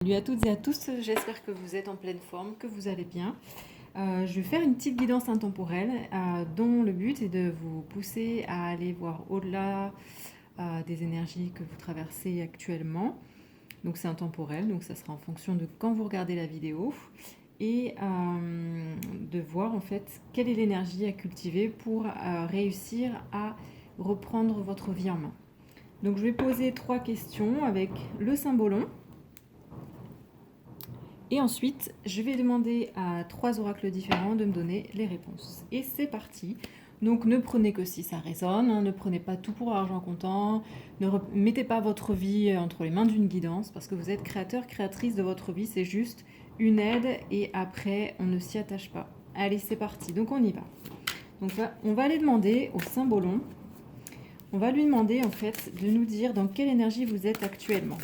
Salut à toutes et à tous, j'espère que vous êtes en pleine forme, que vous allez bien. Je vais faire une petite guidance intemporelle dont le but est de vous pousser à aller voir au-delà des énergies que vous traversez actuellement. Donc c'est intemporel, donc ça sera en fonction de quand vous regardez la vidéo et de voir en fait quelle est l'énergie à cultiver pour réussir à reprendre votre vie en main. Donc je vais poser 3 questions avec le symbolon. Et ensuite, je vais demander à 3 oracles différents de me donner les réponses. Et c'est parti. Donc ne prenez que si ça résonne, hein, ne prenez pas tout pour argent comptant, ne mettez pas votre vie entre les mains d'une guidance, parce que vous êtes créateur, créatrice de votre vie, c'est juste une aide et après on ne s'y attache pas. Allez, c'est parti, donc on y va. Donc on va aller demander au symbolon, on va lui demander en fait de nous dire dans quelle énergie vous êtes actuellement.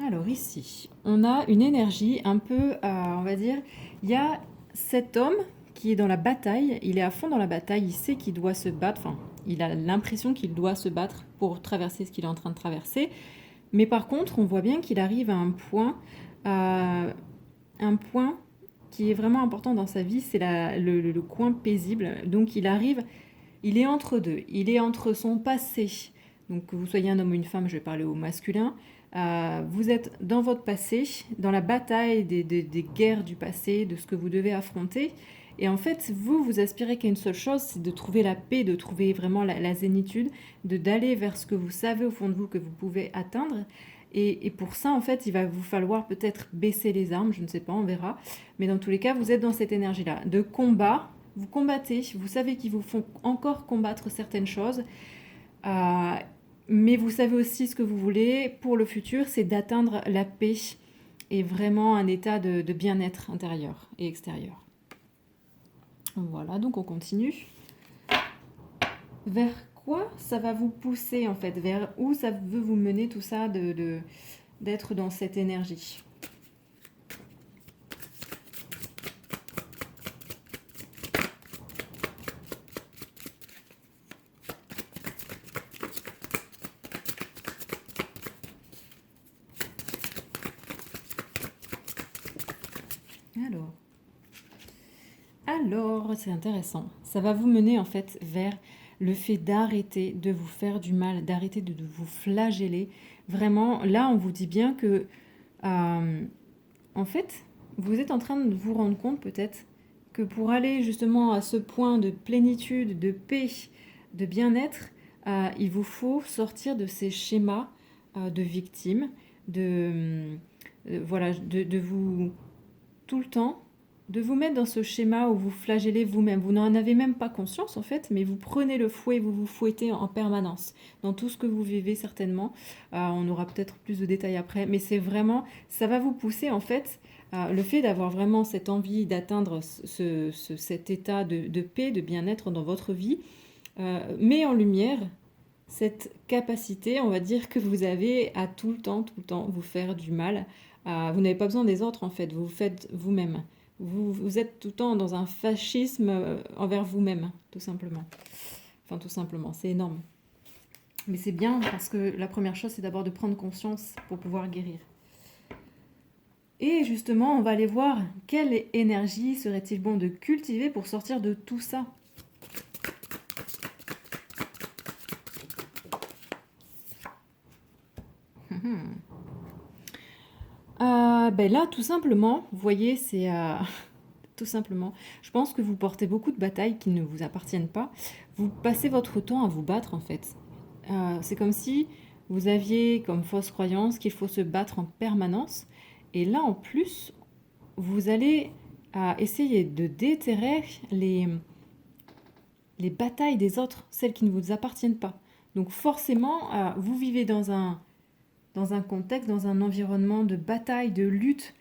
Alors ici, on a une énergie un peu, on va dire, il y a cet homme qui est dans la bataille, il est à fond dans la bataille, il sait qu'il doit se battre, enfin, il a l'impression qu'il doit se battre pour traverser ce qu'il est en train de traverser. Mais par contre, on voit bien qu'il arrive à un point qui est vraiment important dans sa vie, c'est le coin paisible. Donc il arrive, il est entre deux, il est entre son passé, donc que vous soyez un homme ou une femme, je vais parler au masculin, vous êtes dans votre passé, dans la bataille des guerres du passé, de ce que vous devez affronter. Et en fait, vous aspirez qu'à une seule chose, c'est de trouver la paix, de trouver vraiment la zénitude, d'aller vers ce que vous savez au fond de vous que vous pouvez atteindre. Et pour ça, en fait, il va vous falloir peut-être baisser les armes, je ne sais pas, on verra. Mais dans tous les cas, vous êtes dans cette énergie-là de combat. Vous combattez, vous savez qu'il vous faut encore combattre certaines choses. Euh, mais vous savez aussi ce que vous voulez pour le futur, c'est d'atteindre la paix et vraiment un état de bien-être intérieur et extérieur. Voilà, donc on continue. Vers quoi ça va vous pousser en fait? Vers où ça veut vous mener tout ça d'être dans cette énergie? Alors, c'est intéressant. Ça va vous mener en fait vers le fait d'arrêter de vous faire du mal, d'arrêter de vous flageller. Vraiment, là, on vous dit bien que, en fait, vous êtes en train de vous rendre compte peut-être que pour aller justement à ce point de plénitude, de paix, de bien-être, il vous faut sortir de ces schémas de victimes, voilà, de vous tout le temps de vous mettre dans ce schéma où vous flagellez vous-même. Vous n'en avez même pas conscience en fait, mais vous prenez le fouet, vous vous fouettez en permanence dans tout ce que vous vivez certainement. On aura peut-être plus de détails après, mais c'est vraiment, ça va vous pousser en fait, le fait d'avoir vraiment cette envie d'atteindre cet état de paix, de bien-être dans votre vie, met en lumière cette capacité, on va dire, que vous avez à tout le temps, vous faire du mal. Vous n'avez pas besoin des autres en fait, vous vous faites vous-même. Vous êtes tout le temps dans un fascisme envers vous-même, tout simplement. Enfin, tout simplement, c'est énorme. Mais c'est bien parce que la première chose, c'est d'abord de prendre conscience pour pouvoir guérir. Et justement, on va aller voir quelle énergie serait-il bon de cultiver pour sortir de tout ça. Ben là, tout simplement, vous voyez, c'est tout simplement. Je pense que vous portez beaucoup de batailles qui ne vous appartiennent pas. Vous passez votre temps à vous battre en fait. C'est comme si vous aviez comme fausse croyance qu'il faut se battre en permanence. Et là, en plus, vous allez essayer de déterrer les batailles des autres, celles qui ne vous appartiennent pas. Donc forcément, vous vivez dans un contexte, dans un environnement de bataille, de lutte.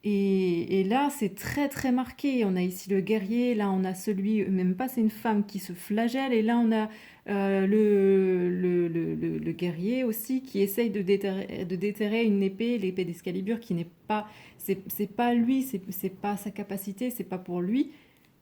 Et là, c'est très très marqué. On a ici le guerrier, là on a celui, même pas c'est une femme qui se flagelle, et là on a le guerrier aussi qui essaye de déterrer une épée, l'épée d'Excalibur qui n'est pas, c'est pas lui, c'est pas sa capacité, c'est pas pour lui.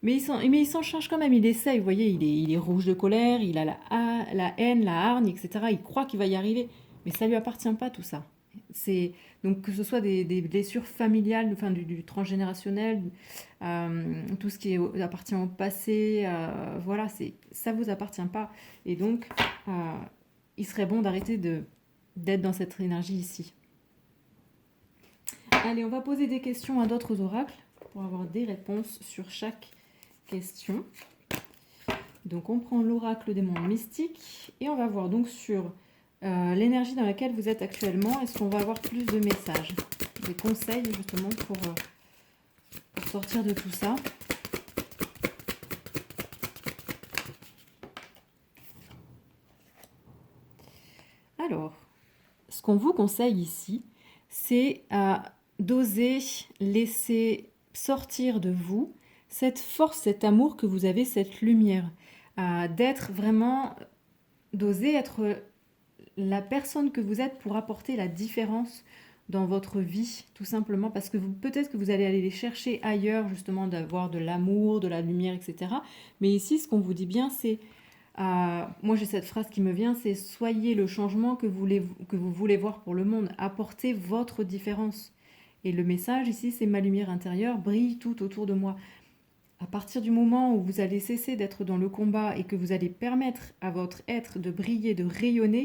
mais il s'en charge quand même, il essaye, vous voyez, il est rouge de colère, il a la haine, la hargne, etc. Il croit qu'il va y arriver, mais ça lui appartient pas tout ça. C'est donc que ce soit des blessures familiales, enfin du transgénérationnel, tout ce qui appartient au passé, voilà, ça vous appartient pas. Et donc, il serait bon d'arrêter d'être dans cette énergie ici. Allez, on va poser des questions à d'autres oracles pour avoir des réponses sur chaque question. Donc on prend l'oracle des mondes mystiques et on va voir donc sur l'énergie dans laquelle vous êtes actuellement. Est-ce qu'on va avoir plus de messages, des conseils justement pour sortir de tout ça. Alors, ce qu'on vous conseille ici, c'est d'oser laisser sortir de vous cette force, cet amour que vous avez, cette lumière, d'être vraiment, d'oser être la personne que vous êtes pour apporter la différence dans votre vie, tout simplement, parce que peut-être que vous allez aller les chercher ailleurs, justement, d'avoir de l'amour, de la lumière, etc. Mais ici, ce qu'on vous dit bien, c'est, moi j'ai cette phrase qui me vient, c'est « Soyez le changement que vous voulez voir pour le monde, apportez votre différence ». Et le message ici, c'est « Ma lumière intérieure brille tout autour de moi ». À partir du moment où vous allez cesser d'être dans le combat et que vous allez permettre à votre être de briller, de rayonner,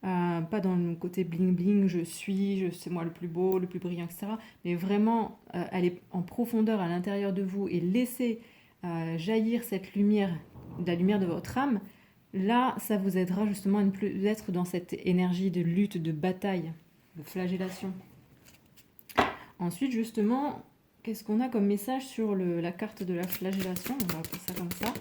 pas dans le côté bling bling, c'est moi le plus beau, le plus brillant, etc. Mais vraiment aller en profondeur à l'intérieur de vous et laisser jaillir cette lumière, la lumière de votre âme, là, ça vous aidera justement à ne plus être dans cette énergie de lutte, de bataille, de flagellation. Ensuite, justement, qu'est-ce qu'on a comme message sur la carte de la flagellation? On va appeler ça comme ça.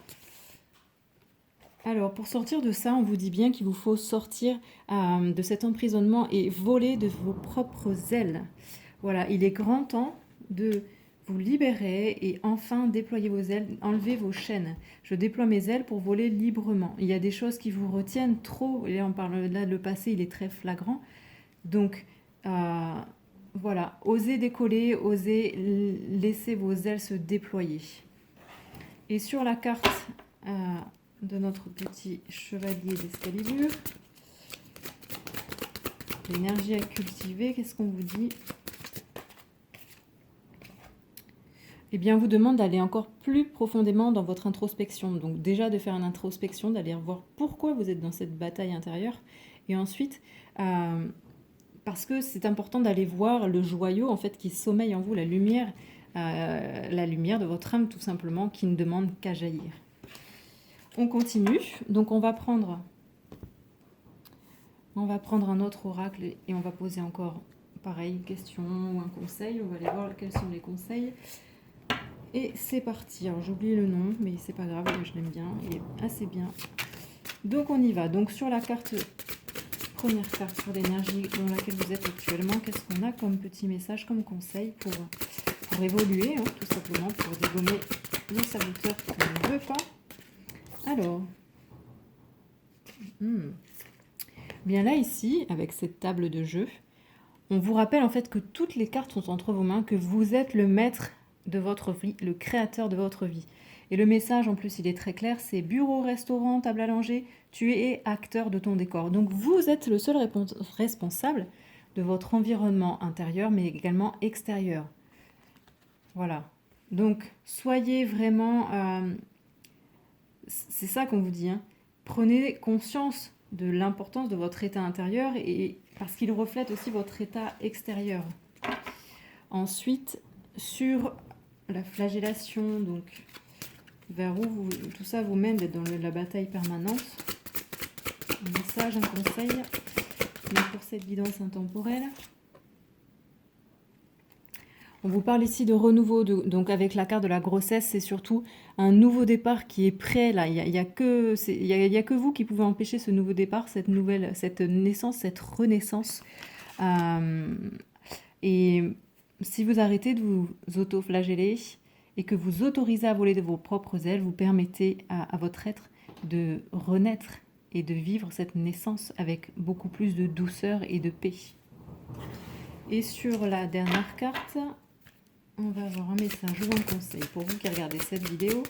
Alors, pour sortir de ça, on vous dit bien qu'il vous faut sortir de cet emprisonnement et voler de vos propres ailes. Voilà, il est grand temps de vous libérer et enfin déployer vos ailes, enlever vos chaînes. Je déploie mes ailes pour voler librement. Il y a des choses qui vous retiennent trop, et là on parle là, le passé, il est très flagrant. Donc, voilà, osez décoller, osez laisser vos ailes se déployer. Et sur la carte de notre petit chevalier d'Excalibur, l'énergie à cultiver, qu'est-ce qu'on vous dit? Eh bien, on vous demande d'aller encore plus profondément dans votre introspection. Donc déjà de faire une introspection, d'aller voir pourquoi vous êtes dans cette bataille intérieure. Et ensuite, parce que c'est important d'aller voir le joyau en fait qui sommeille en vous, la lumière de votre âme tout simplement, qui ne demande qu'à jaillir. On continue, donc on va prendre un autre oracle et on va poser encore pareil une question ou un conseil. On va aller voir quels sont les conseils. Et c'est parti. Alors j'oublie le nom, mais c'est pas grave, je l'aime bien, il est assez bien. Donc on y va. Donc sur la carte, première carte sur l'énergie dans laquelle vous êtes actuellement, qu'est-ce qu'on a comme petit message, comme conseil pour évoluer, hein, tout simplement, pour dégommer les saboteurs qu'on ne veut pas. Alors, bien là ici, avec cette table de jeu, on vous rappelle en fait que toutes les cartes sont entre vos mains, que vous êtes le maître de votre vie, le créateur de votre vie. Et le message, en plus, il est très clair, c'est bureau, restaurant, table à langer, tu es acteur de ton décor. Donc vous êtes le seul responsable de votre environnement intérieur, mais également extérieur. Voilà. Donc soyez vraiment... c'est ça qu'on vous dit, hein. Prenez conscience de l'importance de votre état intérieur, et parce qu'il reflète aussi votre état extérieur. Ensuite, sur la flagellation, donc vers où tout ça vous mène d'être dans la bataille permanente. Un message, un conseil, mais pour cette guidance intemporelle. On vous parle ici de renouveau, donc avec la carte de la grossesse, c'est surtout un nouveau départ qui est prêt là. Il n'y a que vous qui pouvez empêcher ce nouveau départ, cette naissance, cette renaissance. Et si vous arrêtez de vous auto-flageller et que vous autorisez à voler de vos propres ailes, vous permettez à votre être de renaître et de vivre cette naissance avec beaucoup plus de douceur et de paix. Et sur la dernière carte, on va avoir un message ou un conseil pour vous qui regardez cette vidéo.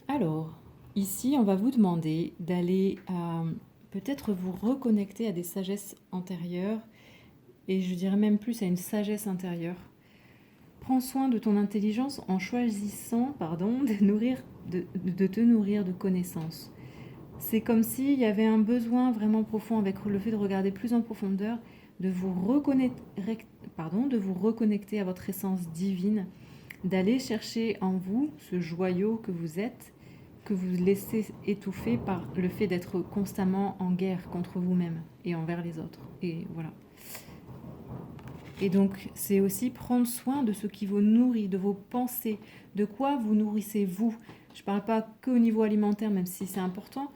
Alors, ici, on va vous demander d'aller peut-être vous reconnecter à des sagesses antérieures, et je dirais même plus à une sagesse intérieure. Prends soin de ton intelligence en choisissant de te nourrir de connaissances. C'est comme s'il y avait un besoin vraiment profond avec le fait de regarder plus en profondeur, de vous reconnecter à votre essence divine, d'aller chercher en vous ce joyau que vous êtes, que vous laissez étouffer par le fait d'être constamment en guerre contre vous-même et envers les autres. Et voilà. Et donc, c'est aussi prendre soin de ce qui vous nourrit, de vos pensées, de quoi vous nourrissez-vous. Je ne parle pas qu'au niveau alimentaire, même si c'est important.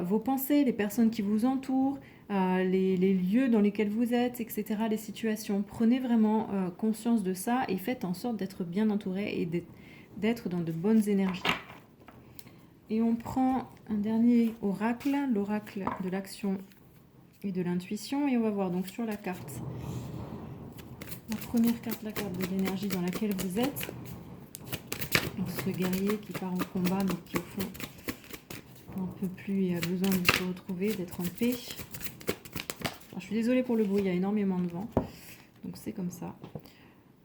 Vos pensées, les personnes qui vous entourent, les lieux dans lesquels vous êtes, etc., les situations. Prenez vraiment conscience de ça et faites en sorte d'être bien entouré et d'être dans de bonnes énergies. Et on prend un dernier oracle, l'oracle de l'action et de l'intuition. Et on va voir donc sur la carte. La première carte, la carte de l'énergie dans laquelle vous êtes. Donc ce guerrier qui part au combat mais qui au fond n'en peut plus et a besoin de se retrouver, d'être en paix. Alors, je suis désolée pour le bruit, il y a énormément de vent. Donc c'est comme ça.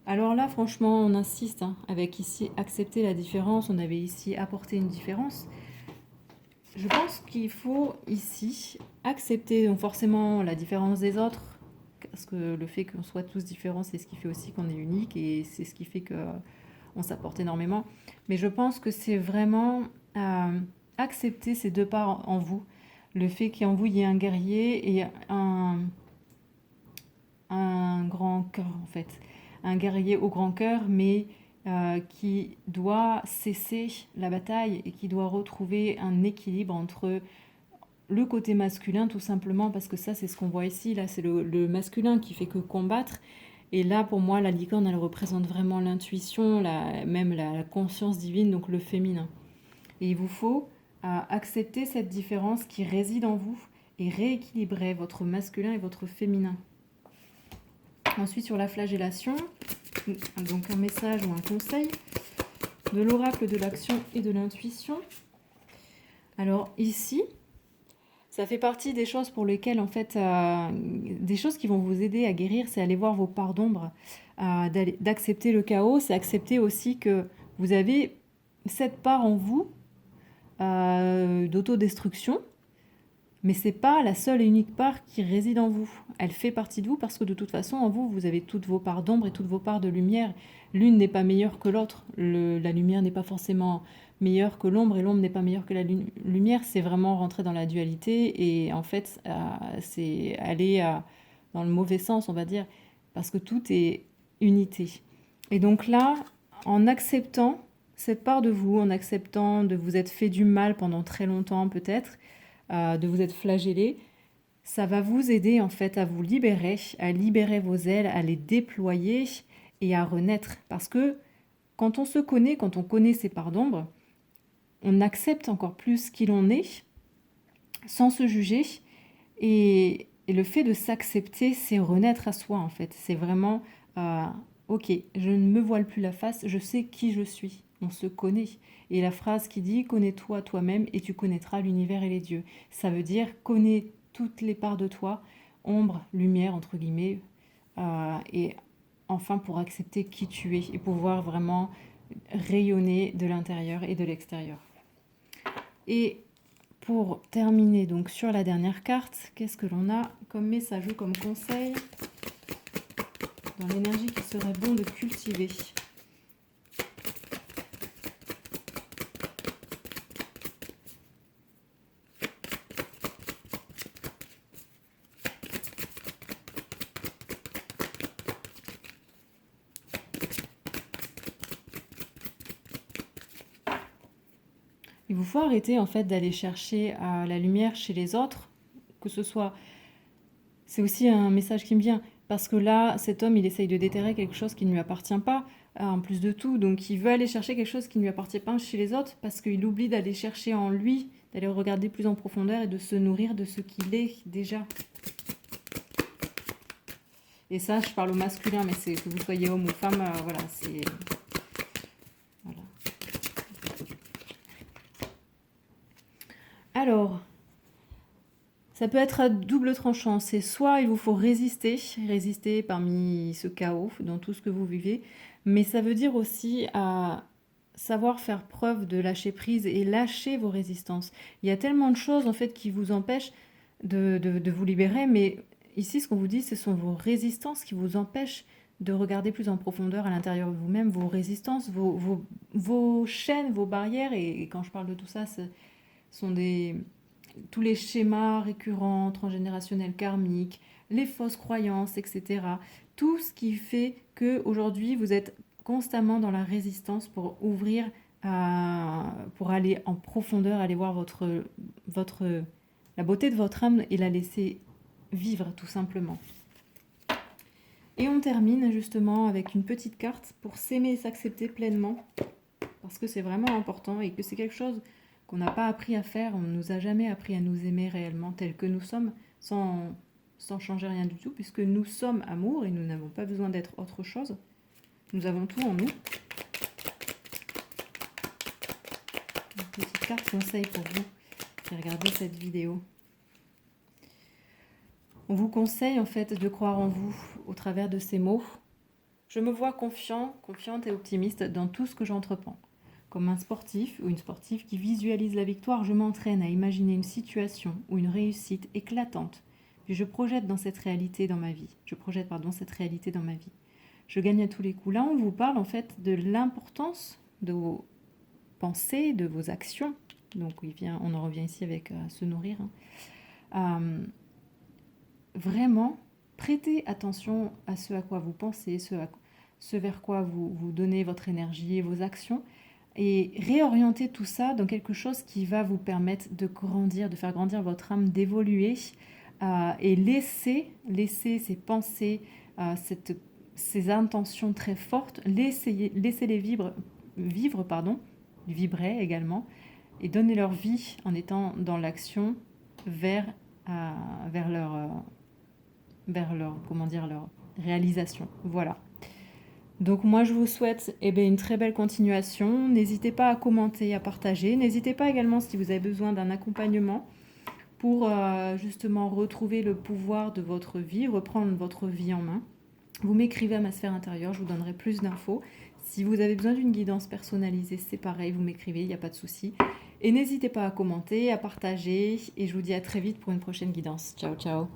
Alors là, franchement, on insiste avec ici accepter la différence. On avait ici apporté une différence. Je pense qu'il faut ici accepter donc forcément la différence des autres. Parce que le fait qu'on soit tous différents, c'est ce qui fait aussi qu'on est unique et c'est ce qui fait qu'on s'apporte énormément. Mais je pense que c'est vraiment accepter ces deux parts en vous. Le fait qu'en vous, il y ait un guerrier et un grand cœur, en fait. Un guerrier au grand cœur, mais qui doit cesser la bataille et qui doit retrouver un équilibre entre le côté masculin, tout simplement, parce que ça, c'est ce qu'on voit ici. Là, c'est le masculin qui fait que combattre. Et là, pour moi, la licorne, elle représente vraiment l'intuition, même la conscience divine, donc le féminin. Et il vous faut accepter cette différence qui réside en vous et rééquilibrer votre masculin et votre féminin. Ensuite, sur la flagellation, donc un message ou un conseil de l'oracle de l'action et de l'intuition. Alors ici, ça fait partie des choses pour lesquelles, en fait, des choses qui vont vous aider à guérir, c'est aller voir vos parts d'ombre, d'accepter le chaos, c'est accepter aussi que vous avez cette part en vous d'autodestruction, mais c'est pas la seule et unique part qui réside en vous. Elle fait partie de vous parce que de toute façon, en vous, vous avez toutes vos parts d'ombre et toutes vos parts de lumière. L'une n'est pas meilleure que l'autre. La lumière n'est pas forcément meilleure que l'ombre et l'ombre n'est pas meilleure que la lumière. C'est vraiment rentrer dans la dualité et en fait, c'est aller dans le mauvais sens, on va dire, parce que tout est unité. Et donc là, en acceptant cette part de vous, en acceptant de vous être fait du mal pendant très longtemps peut-être, de vous être flagellé, ça va vous aider en fait à vous libérer, à libérer vos ailes, à les déployer et à renaître. Parce que quand on se connaît, quand on connaît ses parts d'ombre, on accepte encore plus qui l'on est, sans se juger. Et le fait de s'accepter, c'est renaître à soi en fait. C'est vraiment, ok, je ne me voile plus la face, je sais qui je suis. On se connaît. Et la phrase qui dit « connais-toi toi-même et tu connaîtras l'univers et les dieux ». Ça veut dire « connais toutes les parts de toi, ombre, lumière, entre guillemets, et enfin pour accepter qui tu es et pouvoir vraiment rayonner de l'intérieur et de l'extérieur ». Et pour terminer donc sur la dernière carte, qu'est-ce que l'on a comme message ou comme conseil dans l'énergie qu'il serait bon de cultiver ? Il vous faut arrêter en fait d'aller chercher la lumière chez les autres, que ce soit... C'est aussi un message qui me vient, parce que là, cet homme, il essaye de déterrer quelque chose qui ne lui appartient pas, en plus de tout, donc il veut aller chercher quelque chose qui ne lui appartient pas chez les autres, parce qu'il oublie d'aller chercher en lui d'aller regarder plus en profondeur et de se nourrir de ce qu'il est déjà. Et ça, je parle au masculin, mais c'est que vous soyez homme ou femme, voilà, c'est... Voilà. Alors, ça peut être à double tranchant. C'est soit il vous faut résister parmi ce chaos, dans tout ce que vous vivez, mais ça veut dire aussi à savoir faire preuve de lâcher prise et lâcher vos résistances. Il y a tellement de choses en fait qui vous empêchent de vous libérer, mais ici ce qu'on vous dit, ce sont vos résistances qui vous empêchent de regarder plus en profondeur à l'intérieur de vous-même, vos résistances, vos chaînes, vos barrières, et quand je parle de tout ça, ce sont tous les schémas récurrents, transgénérationnels, karmiques, les fausses croyances, etc. Tout ce qui fait qu'aujourd'hui, vous êtes constamment dans la résistance pour ouvrir, pour aller en profondeur, aller voir la beauté de votre âme et la laisser vivre tout simplement. Et on termine justement avec une petite carte pour s'aimer et s'accepter pleinement, parce que c'est vraiment important et que c'est quelque chose qu'on n'a pas appris à faire. On ne nous a jamais appris à nous aimer réellement tels que nous sommes, sans changer rien du tout, puisque nous sommes amour et nous n'avons pas besoin d'être autre chose. Nous avons tout en nous. Une petite carte conseil pour vous qui regardez cette vidéo. On vous conseille en fait de croire en vous au travers de ces mots. Je me vois confiante et optimiste dans tout ce que j'entreprends. Comme un sportif ou une sportive qui visualise la victoire, je m'entraîne à imaginer une situation ou une réussite éclatante. Puis je projette cette réalité dans ma vie. Je gagne à tous les coups. Là, on vous parle en fait de l'importance de vos pensées, de vos actions. Donc on en revient ici avec se nourrir. Vraiment, prêtez attention à ce à quoi vous pensez, ce vers quoi vous donnez votre énergie et vos actions. Et réorienter tout ça dans quelque chose qui va vous permettre de grandir, de faire grandir votre âme, d'évoluer et laisser ces pensées, ces intentions très fortes, laissez-les vibrer également, et donner leur vie en étant dans l'action vers leur réalisation. Voilà. Donc moi je vous souhaite une très belle continuation. N'hésitez pas à commenter, à partager. N'hésitez pas également si vous avez besoin d'un accompagnement pour justement retrouver le pouvoir de votre vie, reprendre votre vie en main. Vous m'écrivez à ma sphère intérieure, je vous donnerai plus d'infos. Si vous avez besoin d'une guidance personnalisée, c'est pareil, vous m'écrivez, il n'y a pas de souci. Et n'hésitez pas à commenter, à partager, et je vous dis à très vite pour une prochaine guidance. Ciao, ciao.